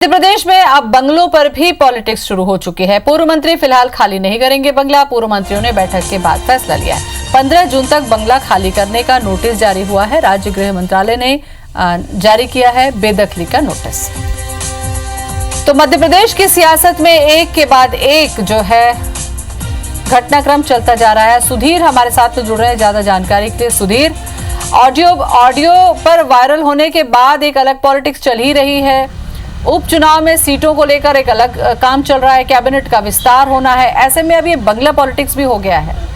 मध्य प्रदेश में अब बंगलों पर भी पॉलिटिक्स शुरू हो चुकी है। पूर्व मंत्री फिलहाल खाली नहीं करेंगे बंगला। पूर्व मंत्रियों ने बैठक के बाद फैसला लिया है। 15 जून तक बंगला खाली करने का नोटिस जारी हुआ है। राज्य गृह मंत्रालय ने जारी किया है बेदखली का नोटिस। तो मध्य प्रदेश की सियासत में एक के बाद एक जो है घटनाक्रम चलता जा रहा है। सुधीर हमारे साथ जुड़ रहे हैं ज्यादा जानकारी के लिए। सुधीर, ऑडियो पर वायरल होने के बाद एक अलग पॉलिटिक्स चल ही रही है। उपचुनाव में सीटों को लेकर एक अलग काम चल रहा है, कैबिनेट का विस्तार होना है। ऐसे में अब ये बंगला पॉलिटिक्स भी हो गया है।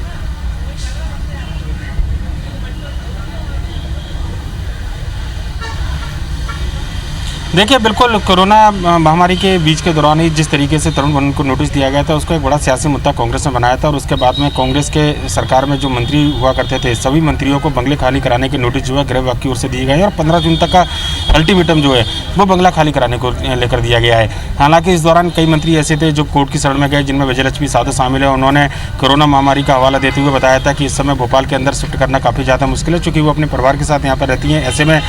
देखिए, बिल्कुल कोरोना महामारी के बीच के दौरान ही जिस तरीके से तरुण वनन को नोटिस दिया गया था, उसको एक बड़ा सियासी मुद्दा कांग्रेस ने बनाया था। और उसके बाद में कांग्रेस के सरकार में जो मंत्री हुआ करते थे, सभी मंत्रियों को बंगले खाली कराने के नोटिस जो है गृह विभाग की ओर से दिए गए हैं। और 15 जून तक का अल्टीमेटम जो है वो बंगला खाली कराने को लेकर दिया गया है। हालांकि इस दौरान कई मंत्री ऐसे थे जो कोर्ट की शरण में गए, जिनमें विजयलक्ष्मी साधो शामिल है। उन्होंने कोरोना महामारी का हवाला देते हुए बताया था कि इस समय भोपाल के अंदर शिफ्ट करना काफ़ी ज़्यादा मुश्किल है, चूँकि वो अपने परिवार के साथ यहाँ पर रहती हैं। ऐसे में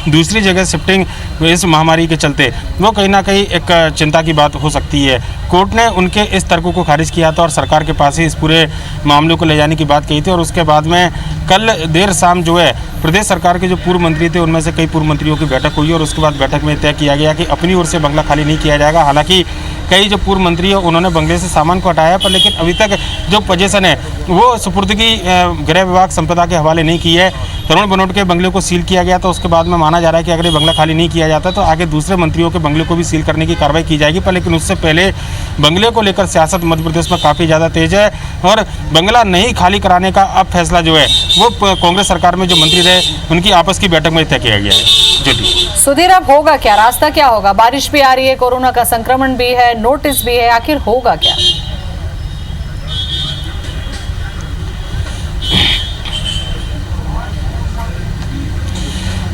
दूसरी जगह शिफ्टिंग इस महामारी के चलते वो कहीं ना कहीं एक चिंता की बात हो सकती है। कोर्ट ने उनके इस तर्कों को खारिज किया था और सरकार के पास ही इस पूरे मामले को ले जाने की बात कही थी। और उसके बाद में कल देर शाम जो है प्रदेश सरकार के जो पूर्व मंत्री थे, उनमें से कई पूर्व मंत्रियों की बैठक हुई और उसके बाद बैठक में तय किया गया कि अपनी ओर से बंगला खाली नहीं किया जाएगा। हालांकि कई जो पूर्व मंत्री है उन्होंने बंगले से सामान को हटाया, पर लेकिन अभी तक जो पोजीशन है वो सुपुर्दगी गृह विभाग संपदा के हवाले नहीं की है। तरुण बनोट के बंगले को सील किया गया, तो उसके बाद में माना जा रहा है कि अगर ये बंगला खाली नहीं किया जाता तो आगे दूसरे मंत्रियों के बंगले को भी सील करने की कार्रवाई की जाएगी। पर लेकिन उससे पहले बंगले को लेकर सियासत मध्य प्रदेश में काफ़ी ज़्यादा तेज है और बंगला नहीं खाली कराने का अब फैसला जो है वो कांग्रेस सरकार में जो मंत्री रहे उनकी आपस की बैठक में तय किया गया है। सुधीर, अब होगा क्या? रास्ता क्या होगा? बारिश भी आ रही है, कोरोना का संक्रमण भी है, नोटिस भी है, आखिर होगा क्या?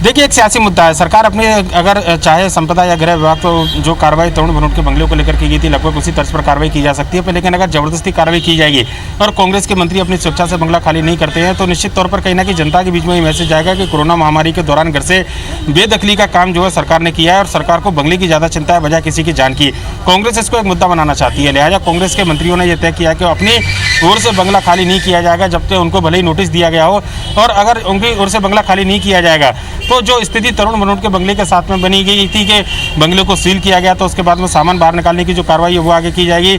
देखिए, एक सियासी मुद्दा है। सरकार अपने अगर चाहे संपदा या गृह विभाग तो जो कार्रवाई तरुण बनोट के बंगले को लेकर की गई थी, लगभग उसी तर्ज पर कार्रवाई की जा सकती है। पर लेकिन अगर जबरदस्ती कार्रवाई की जाएगी और कांग्रेस के मंत्री अपनी सुरक्षा से बंगला खाली नहीं करते हैं, तो निश्चित तौर पर कहीं ना कहीं जनता के बीच में ये मैसेज जाएगा कि कोरोना महामारी के दौरान घर से बेदखली का काम जो है सरकार ने किया है और सरकार को बंगले की ज़्यादा चिंता है बजाय किसी की जान की। कांग्रेस इसको एक मुद्दा बनाना चाहती है, लिहाजा कांग्रेस के मंत्रियों ने यह तय किया कि अपनी ओर से बंगला खाली नहीं किया जाएगा जब तक उनको भले ही नोटिस दिया गया हो। और अगर उनकी ओर से बंगला खाली नहीं किया जाएगा तो जो स्थिति तरुण बनोट के बंगले के साथ में बनी गई थी कि बंगले को सील किया गया, तो उसके बाद में सामान बाहर निकालने की जो कार्रवाई है वो आगे की जाएगी।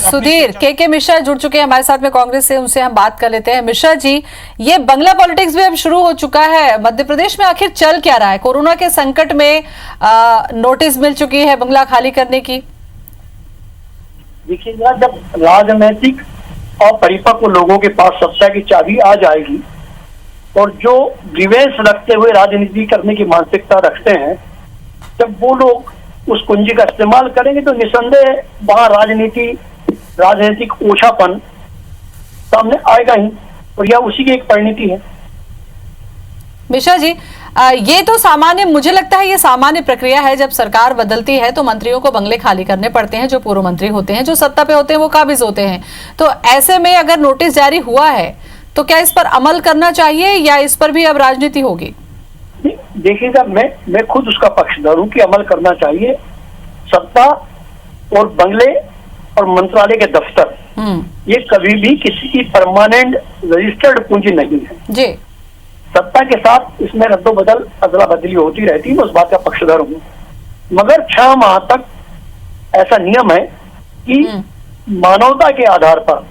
सुधीर के मिश्रा जुड़ चुके हैं हमारे साथ में कांग्रेस से, उनसे हम बात कर लेते हैं। मिश्रा जी, ये बंगला पॉलिटिक्स भी अब शुरू हो चुका है। मध्य प्रदेश में आखिर चल क्या रहा है? कोरोना के संकट में नोटिस मिल चुकी है बंगला खाली करने की। देखिएगा, जब राजनीतिक और परिपक्व लोगों के पास सत्ता की चाबी आ जाएगी और जो ग्रीवेंस रखते हुए राजनीति करने की मानसिकता रखते हैं, जब वो लोग उस कुंजी का इस्तेमाल करेंगे तो निसंदेह वहां राजनीतिक ओछापन सामने आएगा ही, और यह उसी की एक परिणति है। मिश्रा जी, ये तो सामान्य, मुझे लगता है ये सामान्य प्रक्रिया है। जब सरकार बदलती है तो मंत्रियों को बंगले खाली करने पड़ते हैं। जो पूर्व मंत्री होते हैं, जो सत्ता पे होते हैं, वो काबिज होते हैं। तो ऐसे में अगर नोटिस जारी हुआ है तो क्या इस पर अमल करना चाहिए या इस पर भी अब राजनीति होगी? देखिएगा, मैं खुद उसका पक्षधर हूं कि अमल करना चाहिए। सत्ता और बंगले और मंत्रालय के दफ्तर ये कभी भी किसी की परमानेंट रजिस्टर्ड पूंजी नहीं है जी। सत्ता के साथ इसमें रद्दोबदल अदला बदली होती रहती है, मैं उस बात का पक्षधर हूँ। मगर 6 माह तक ऐसा नियम है कि मानवता के आधार पर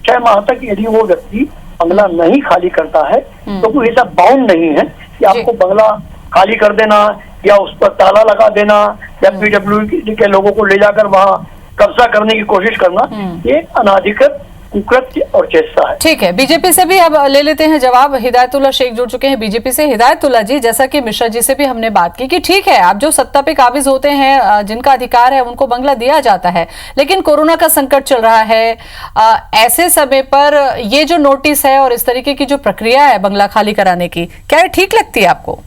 6 माह तक यदि वो व्यक्ति बंगला नहीं खाली करता है तो कोई ऐसा बाउंड नहीं है कि आपको बंगला खाली कर देना या उस पर ताला लगा देना या पीडब्ल्यूडी के लोगों को ले जाकर वहां कब्जा करने की कोशिश करना, ये अनाधिकृत कुकृत्य और चेष्टा है। ठीक है, बीजेपी से भी अब ले लेते हैं जवाब। हिदायतुल्ला शेख जुड़ चुके हैं बीजेपी से। हिदायतुल्ला जी, जैसा कि मिश्रा जी से भी हमने बात की कि ठीक है, आप जो सत्ता पे काबिज होते हैं, जिनका अधिकार है, उनको बंगला दिया जाता है, लेकिन कोरोना का संकट चल रहा है। ऐसे समय पर ये जो नोटिस है और इस तरीके की जो प्रक्रिया है बंगला खाली कराने की, क्या ये ठीक लगती है आपको?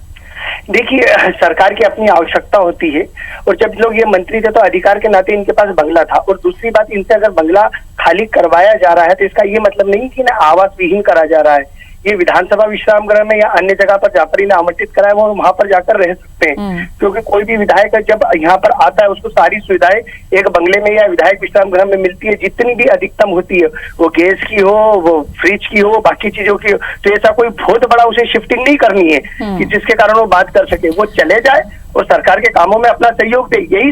देखिए, सरकार की अपनी आवश्यकता होती है और जब लोग ये मंत्री थे तो अधिकार के नाते इनके पास बंगला था। और दूसरी बात, इनसे अगर बंगला खाली करवाया जा रहा है तो इसका ये मतलब नहीं कि ना आवास विहीन करा जा रहा है। ये विधानसभा विश्राम गृह में या अन्य जगह पर जहाँ पर इन्हें आमंत्रित करा है वो वहां पर जाकर रह सकते हैं, क्योंकि कोई भी विधायक जब यहाँ पर आता है उसको सारी सुविधाएं एक बंगले में या विधायक विश्राम गृह में मिलती है, जितनी भी अधिकतम होती है, वो गैस की हो, वो फ्रिज की हो, बाकी चीजों की हो। तो ऐसा कोई बहुत बड़ा उसे शिफ्टिंग नहीं करनी है कि जिसके कारण वो बात कर सके, वो चले जाए और सरकार के कामों में अपना सहयोग दे, यही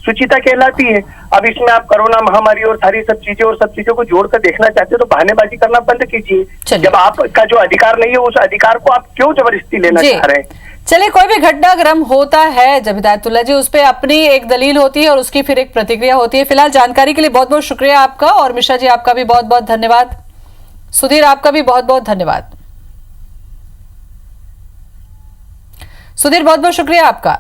सुचिता कहलाती है। अब इसमें आप कोरोना महामारी और सारी सब चीजों को जोड़कर देखना चाहते हो तो बहानेबाजी करना बंद कीजिए। जब आपका जो अधिकार नहीं है उस अधिकार को आप क्यों जबरदस्ती लेना चाह रहे हैं? चलिए, कोई भी घटनाक्रम होता है जब हिदायतुल्लाह जी, उस पर अपनी एक दलील होती है और उसकी फिर एक प्रतिक्रिया होती है। फिलहाल जानकारी के लिए बहुत बहुत शुक्रिया आपका, और मिश्रा जी आपका भी बहुत बहुत धन्यवाद। सुधीर आपका भी बहुत बहुत धन्यवाद। सुधीर बहुत बहुत शुक्रिया आपका।